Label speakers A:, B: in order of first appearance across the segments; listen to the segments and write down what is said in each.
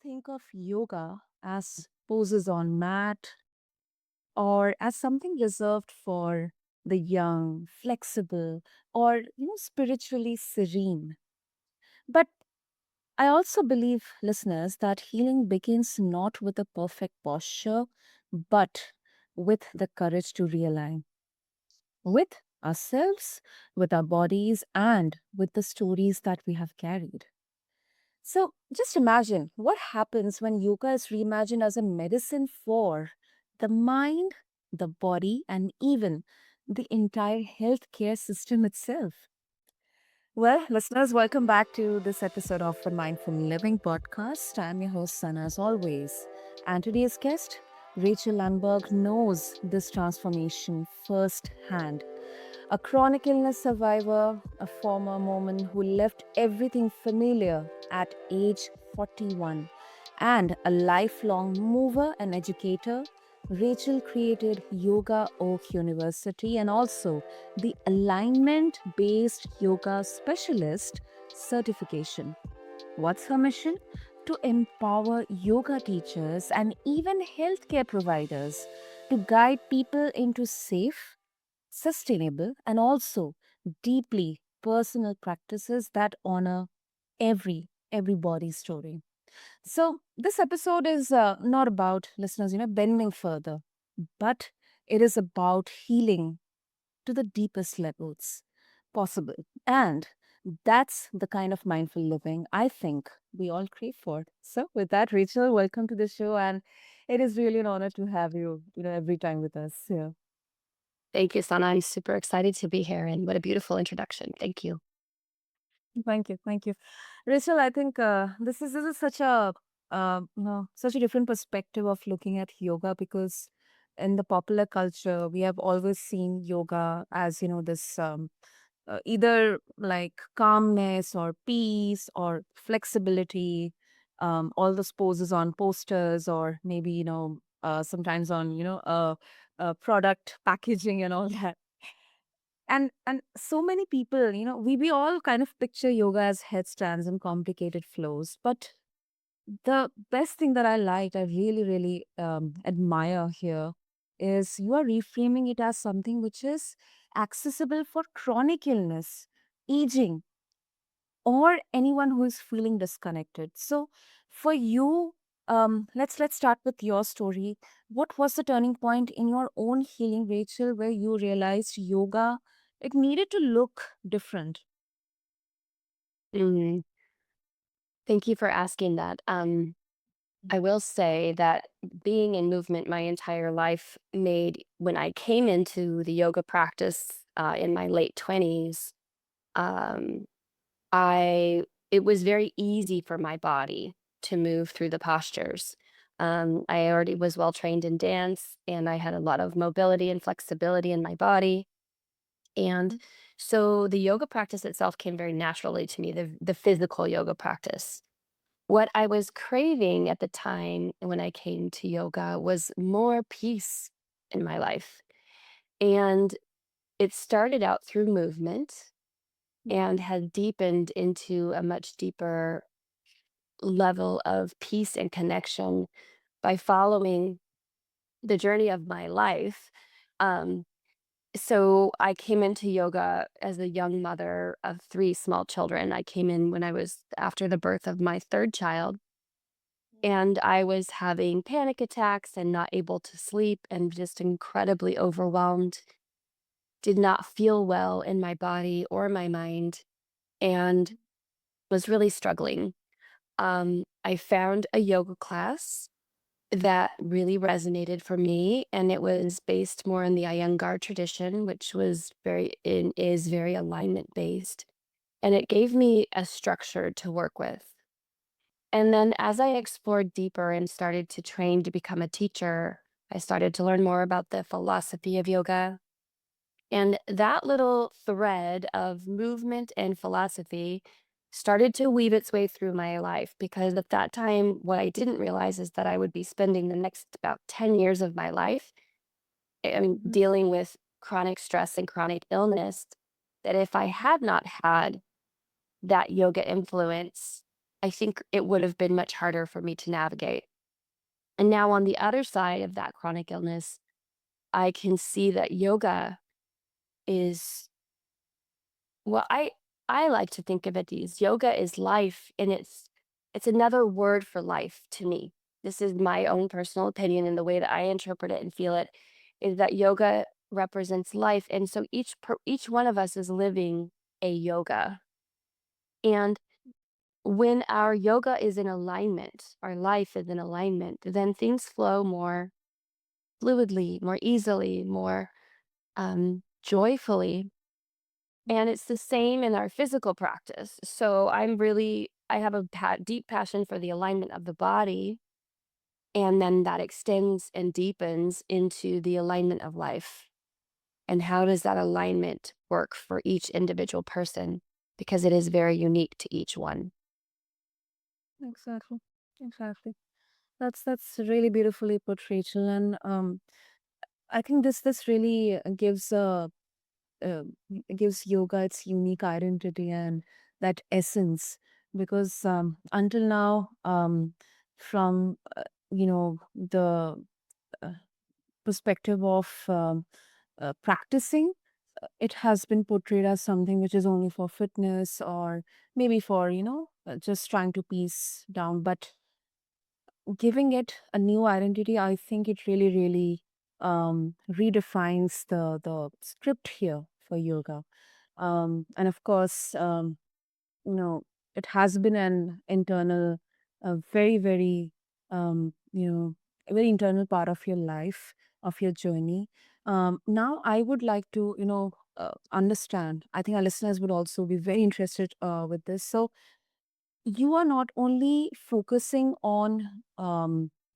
A: think of yoga as poses on mat or as something reserved for the young, flexible, or spiritually serene. But I also believe, listeners, that healing begins not with a perfect posture, but with the courage to realign with ourselves, with our bodies, and with the stories that we have carried. So just imagine what happens when yoga is reimagined as a medicine for the mind, the body, and even the entire healthcare system itself. Well, listeners, welcome back to this episode of the Mindful Living podcast. I'm your host, Sana, as always. And today's guest, Rachel Lundberg, knows this transformation firsthand. A chronic illness survivor, a former woman who left everything familiar at age 41, and a lifelong mover and educator, Rachel created Yoga Oak University and also the Alignment Based Yoga Specialist certification. What's her mission? To empower yoga teachers and even healthcare providers to guide people into safe, sustainable, and also deeply personal practices that honor every body's story. So this episode is not about listeners, bending further, but it is about healing to the deepest levels possible. And that's the kind of mindful living I think we all crave for. So with that, Rachel, welcome to the show. And it is really an honor to have you, every time with us. Yeah.
B: Thank you, Sana. I'm super excited to be here, and what a beautiful introduction. Thank you.
A: Thank you, thank you, Rachel. I think this is such a such a different perspective of looking at yoga because in the popular culture we have always seen yoga as this either like calmness or peace or flexibility, all those poses on posters or maybe sometimes on product packaging and all that. And so many people, we all kind of picture yoga as headstands and complicated flows, but the best thing that I really admire here is you are reframing it as something which is accessible for chronic illness, aging, or anyone who is feeling disconnected. So for you, let's start with your story. What was the turning point in your own healing, Rachel, where you realized yoga it needed to look different?
B: Mm, Thank you for asking that. I will say that being in movement my entire life made when I came into the yoga practice in my late 20s, um, I it was very easy for my body to move through the postures. I already was well trained in dance, and I had a lot of mobility and flexibility in my body. And so the yoga practice itself came very naturally to me, the physical yoga practice. What I was craving at the time when I came to yoga was more peace in my life. And it started out through movement and had deepened into a much deeper level of peace and connection by following the journey of my life. Um, So I came into yoga as a young mother of 3 small children. I came in when I was after the birth of my 3rd child, and I was having panic attacks and not able to sleep and just incredibly overwhelmed, did not feel well in my body or my mind, and was really struggling. I found a yoga class that really resonated for me, and it was based more on the Iyengar tradition, which was very and is very alignment based, and it gave me a structure to work with. And then as I explored deeper and started to train to become a teacher, I started to learn more about the philosophy of yoga. And that little thread of movement and philosophy started to weave its way through my life because at that time, what I didn't realize is that I would be spending the next about 10 years of my life dealing with chronic stress and chronic illness. That if I had not had that yoga influence, I think it would have been much harder for me to navigate. And now on the other side of that chronic illness, I can see that yoga is well, I like to think of it as yoga is life, and it's another word for life to me. This is my own personal opinion, and the way that I interpret it and feel it is that yoga represents life, and so each one of us is living a yoga. And when our yoga is in alignment, our life is in alignment, then things flow more fluidly, more easily, more joyfully. And it's the same in our physical practice. So I have a deep passion for the alignment of the body. And then that extends and deepens into the alignment of life. And how does that alignment work for each individual person? Because it is very unique to each one.
A: Exactly. Exactly. That's really beautifully put, Rachel. And I think this really uh, gives yoga its unique identity and that essence, because until now, from the uh, perspective of practicing, it has been portrayed as something which is only for fitness, or maybe for just trying to piece down. But giving it a new identity, I think it really redefines the script here for yoga. And of course, you know, it has been an internal, a very a very internal part of your life, of your journey. Now, I would like to understand. I think our listeners would also be very interested with this. So, you are not only focusing on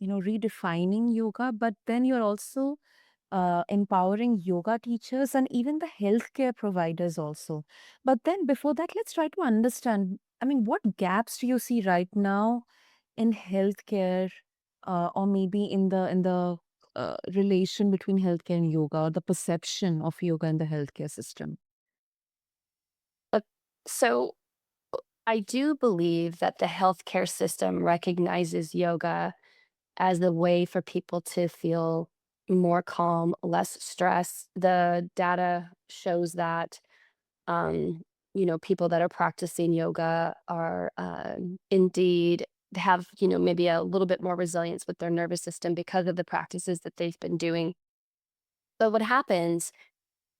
A: redefining yoga, but then you're also empowering yoga teachers and even the healthcare providers also. But then before that, let's try to understand, I mean, what gaps do you see right now in healthcare, or maybe in the relation between healthcare and yoga, or the perception of yoga in the healthcare system?
B: But so I do believe that the healthcare system recognizes yoga as a way for people to feel more calm, less stress. The data shows that, um, people that are practicing yoga are indeed have, maybe a little bit more resilience with their nervous system because of the practices that they've been doing. But what happens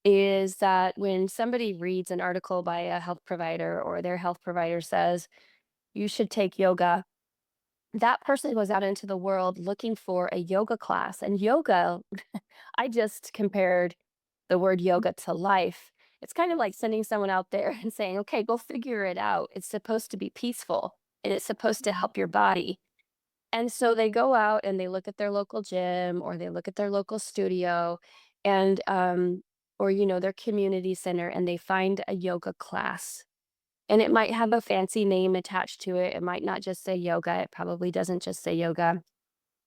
B: is that when somebody reads an article by a health provider or their health provider says, you should take yoga, that person goes out into the world looking for a yoga class. And yoga, I just compared the word yoga to life. It's kind of like sending someone out there and saying, okay, go figure it out. It's supposed to be peaceful and it's supposed to help your body. And so they go out and they look at their local gym or they look at their local studio and, or, their community center, and they find a yoga class. And it might have a fancy name attached to it. It might not just say yoga. It probably doesn't just say yoga.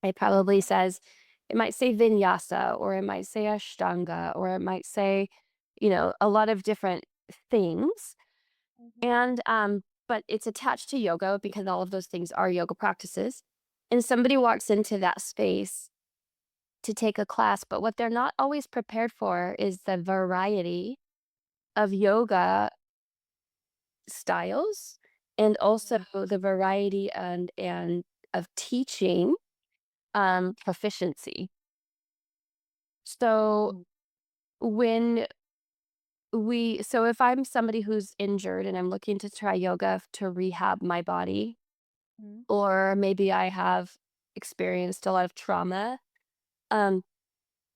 B: It probably says, it might say vinyasa, or it might say ashtanga, or it might say, a lot of different things. And, but it's attached to yoga because all of those things are yoga practices. And somebody walks into that space to take a class, but what they're not always prepared for is the variety of yoga styles, and also the variety and of teaching proficiency. So when so if I'm somebody who's injured and I'm looking to try yoga to rehab my body,
A: Mhm.
B: or maybe I have experienced a lot of trauma, um,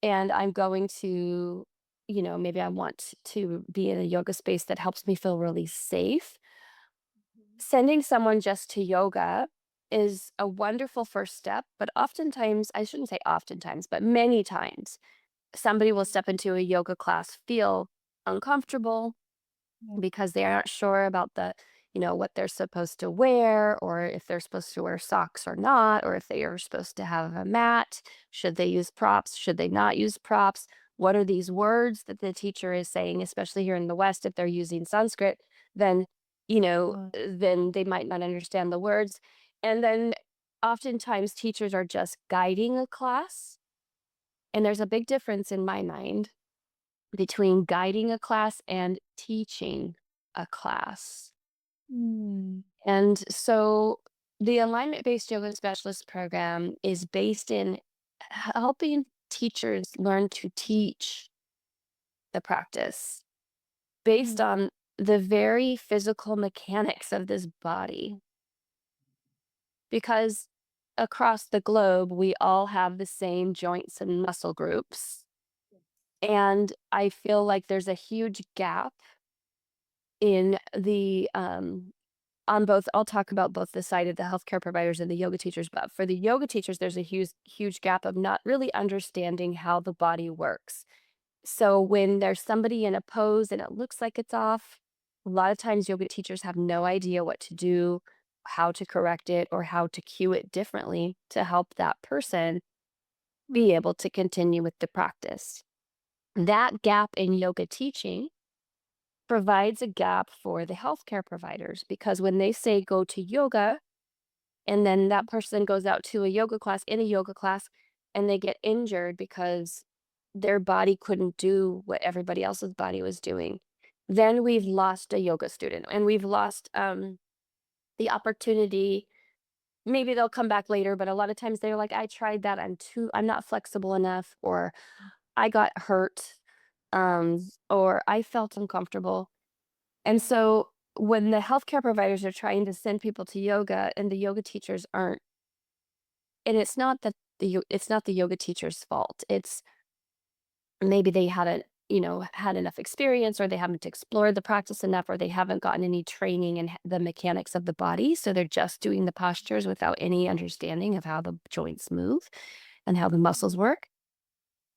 B: and I'm going to, maybe I want to be in a yoga space that helps me feel really safe. Sending someone just to yoga is a wonderful first step, but oftentimes, I shouldn't say oftentimes, but many times, somebody will step into a yoga class, feel uncomfortable
A: Yeah.
B: because they aren't sure about what they're supposed to wear, or if they're supposed to wear socks or not, or if they are supposed to have a mat. Should they use props? Should they not use props? What are these words that the teacher is saying, especially here in the West, if they're using Sanskrit, then
A: Uh,
B: then they might not understand the words. And then oftentimes teachers are just guiding a class. And there's a big difference in my mind between guiding a class and teaching a class.
A: mm,
B: And so the alignment based yoga specialist program is based in helping teachers learn to teach the practice based
A: mm,
B: on the very physical mechanics of this body. Because across the globe, we all have the same joints and muscle groups. And I feel like there's a huge gap in on both. I'll talk about both the side of the healthcare providers and the yoga teachers, but for the yoga teachers, there's a huge gap of not really understanding how the body works. So when there's somebody in a pose and it looks like it's off, a lot of times yoga teachers have no idea what to do, how to correct it, or how to cue it differently to help that person be
A: mm,
B: able to continue with the practice. That gap in yoga teaching provides a gap for the healthcare providers because when they say go to yoga, and then that person goes out to a yoga class in a yoga class and they get injured because their body couldn't do what everybody else's body was doing. Then we've lost a yoga student and we've lost the opportunity. Maybe they'll come back later, but a lot of times they're like, I tried that. I'm not flexible enough, or I got hurt, or I felt uncomfortable. And so when the healthcare providers are trying to send people to yoga and the yoga teachers aren't, and it's not that it's not the yoga teacher's fault. It's maybe they hadn't, had enough experience, or they haven't explored the practice enough, or they haven't gotten any training in the mechanics of the body. So they're just doing the postures without any understanding of how the joints move and how the muscles work.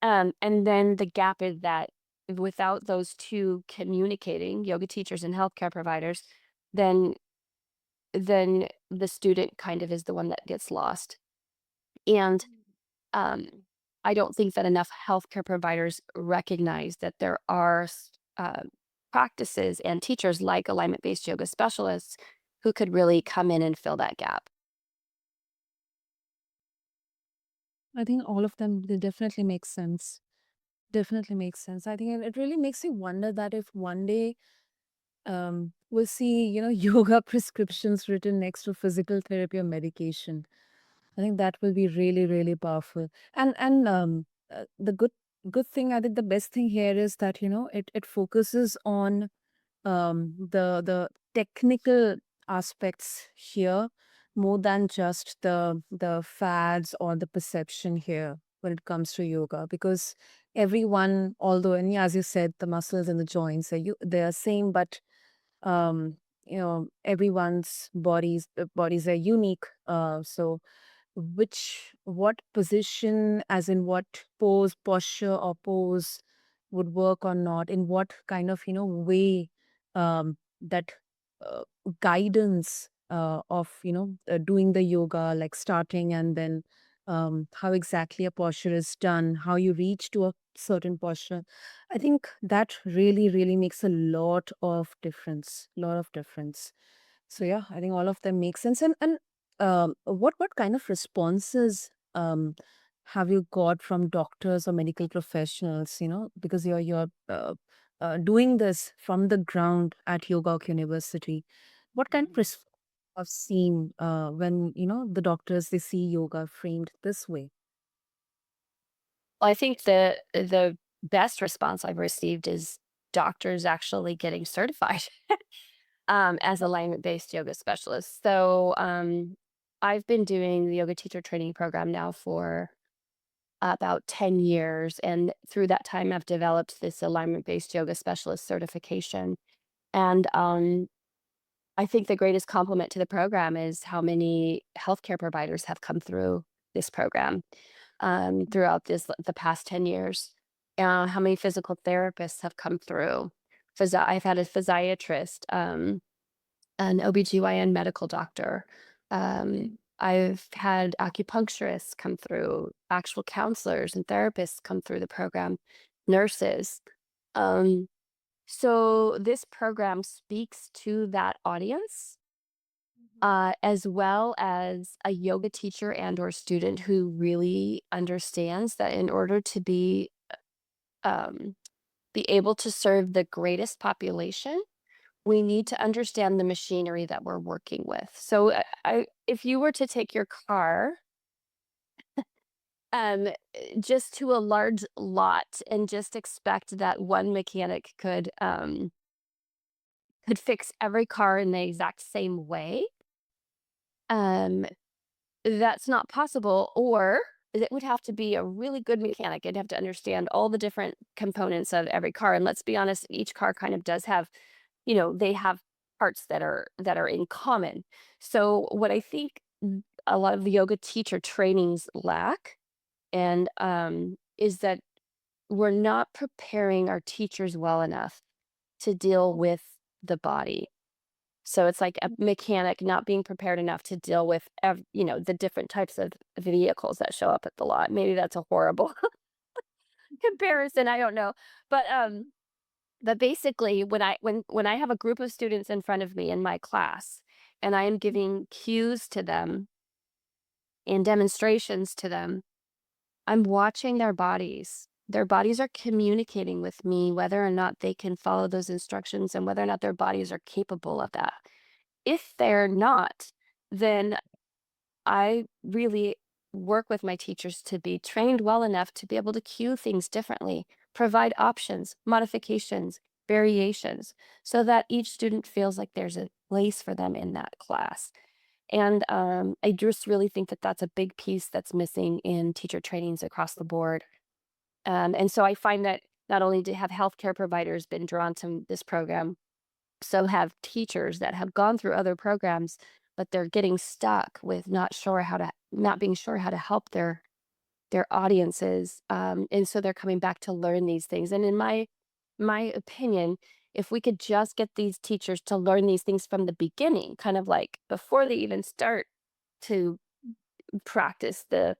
B: And then the gap is that without those two communicating, yoga teachers and healthcare providers, then the student kind of is the one that gets lost. And um, I don't think that enough healthcare providers recognize that there are practices and teachers like alignment based yoga specialists who could really come in and fill that gap.
A: I think all of them, they definitely make sense. Definitely makes sense. I think it really makes you wonder that if one day we'll see, yoga prescriptions written next to physical therapy or medication. I think that will be really, really powerful. And the good thing, I think the best thing here is that, it focuses on the technical aspects here more than just the fads or the perception here when it comes to yoga, because everyone, although, and yeah, as you said, the muscles and the joints they are same, but um everyone's bodies are unique, so what position, as in what posture or pose would work or not, in what kind of way, that uh, guidance of doing the yoga, like starting, and then how exactly a posture is done, how you reach to a certain posture. I think that really, really makes a lot of difference. So yeah, I think all of them make sense. And what kind of responses have you got from doctors or medical professionals? Because you're doing this from the ground at Yoga University. What kind of response have seen when the doctors, they see yoga framed this way?
B: Well, I think the best response I've received is doctors actually getting certified as alignment based yoga specialists. So I've been doing the yoga teacher training program now for about 10 years. And through that time, I've developed this alignment based yoga specialist certification. And I think the greatest compliment to the program is how many healthcare providers have come through this program throughout the past 10 years. How many physical therapists have come through? I've had a physiatrist, an OBGYN medical doctor. I've had acupuncturists come through, actual counselors and therapists come through the program, nurses. Um, So this program speaks to that audience, as well as a yoga teacher and or student who really understands that in order to um, be able to serve the greatest population, we need to understand the machinery that we're working with. So, if you were to take your car, just to a large lot and just expect that one mechanic could fix every car in the exact same way, um, that's not possible, or it would have to be a really good mechanic. It'd have to understand all the different components of every car, and let's be honest, each car kind of does have, they have parts that are in common. So what I think a lot of the yoga teacher trainings lack, and is that we're not preparing our teachers well enough to deal with the body. So it's like a mechanic not being prepared enough to deal with the different types of vehicles that show up at the lot. Maybe that's a horrible comparison, I don't know. But basically, when I have a group of students in front of me in my class, and I am giving cues to them and demonstrations to them, I'm watching their bodies. Their bodies are communicating with me whether or not they can follow those instructions and whether or not their bodies are capable of that. If they're not, then I really work with my teachers to be trained well enough to be able to cue things differently, provide options, modifications, variations, so that each student feels like there's a place for them in that class. And I just really think that that's a big piece that's missing in teacher trainings across the board. And so I find that not only do have healthcare providers been drawn to this program, so have teachers that have gone through other programs, but they're getting stuck with not being sure how to help their audiences. And so they're coming back to learn these things. And in my opinion, if we could just get these teachers to learn these things from the beginning, kind of like before they even start to practice the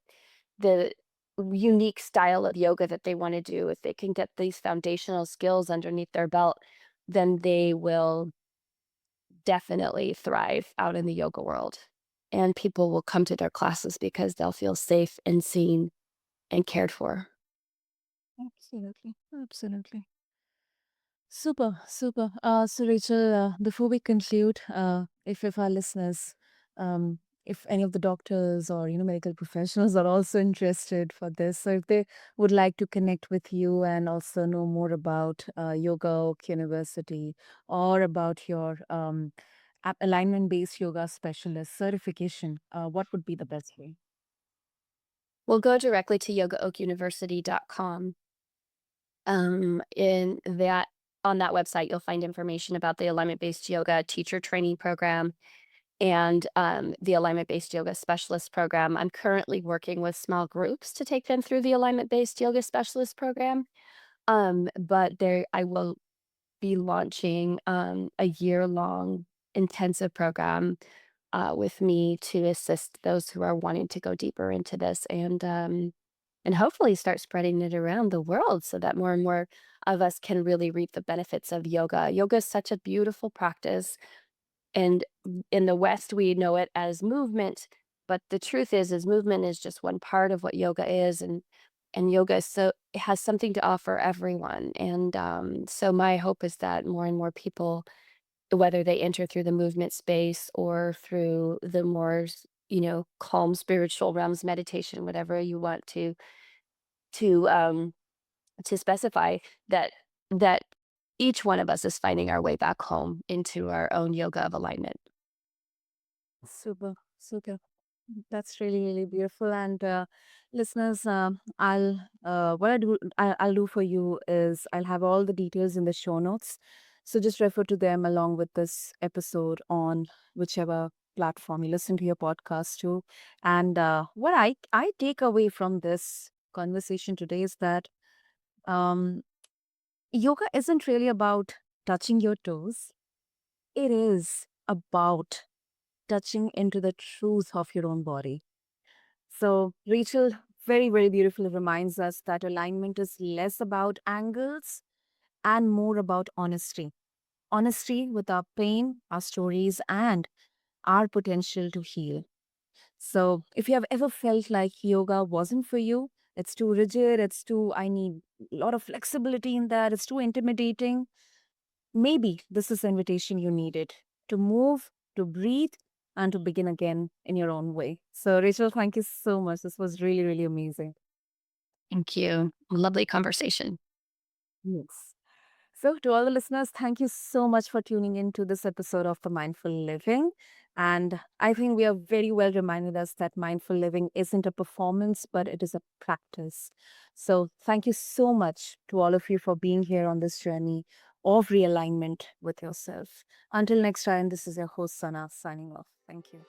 B: unique style of yoga that they want to do, if they can get these foundational skills underneath their belt, then they will definitely thrive out in the yoga world. And people will come to their classes because they'll feel safe and seen and cared for.
A: Absolutely. Absolutely. Super, super. So, Rachel, before we conclude, if our listeners, if any of the doctors or medical professionals are also interested for this, so if they would like to connect with you and also know more about Yoga Oak University or about your alignment-based yoga specialist certification, what would be the best way?
B: We'll go directly to yogaoakuniversity.com. In that On that website, you'll find information about the alignment-based yoga teacher training program and the alignment-based yoga specialist program. I'm currently working with small groups to take them through the alignment-based yoga specialist program. But there, I will be launching a year-long intensive program with me to assist those who are wanting to go deeper into this, and hopefully start spreading it around the world so that more and more of us can really reap the benefits of yoga. Yoga is such a beautiful practice, and in the West we know it as movement, but the truth is movement is just one part of what yoga is, and yoga is so it has something to offer everyone. And so my hope is that more and more people, whether they enter through the movement space or through the more calm spiritual realms, meditation, whatever you want to um to specify, that that each one of us is finding our way back home into our own yoga of alignment.
A: Super, super. That's really, really beautiful. And listeners, what I'll do for you is I'll have all the details in the show notes. So just refer to them along with this episode on whichever platform you listen to your podcast to. And what I take away from this conversation today is that um, yoga isn't really about touching your toes. It is about touching into the truth of your own body. So, Rachel very, very beautifully reminds us that alignment is less about angles and more about honesty. Honesty with our pain, our stories, and our potential to heal. So, if you have ever felt like yoga wasn't for you, it's too rigid, I need a lot of flexibility in that, it's too intimidating, maybe this is the invitation you needed to move, to breathe, and to begin again in your own way. So, Rachel, thank you so much. This was really, really amazing.
B: Thank you. Lovely conversation.
A: Yes. So, to all the listeners, thank you so much for tuning in to this episode of The Mindful Living. And I think we are very well reminded us that mindful living isn't a performance, but it is a practice. So, thank you so much to all of you for being here on this journey of realignment with yourself. Until next time, this is your host, Sana, signing off. Thank you.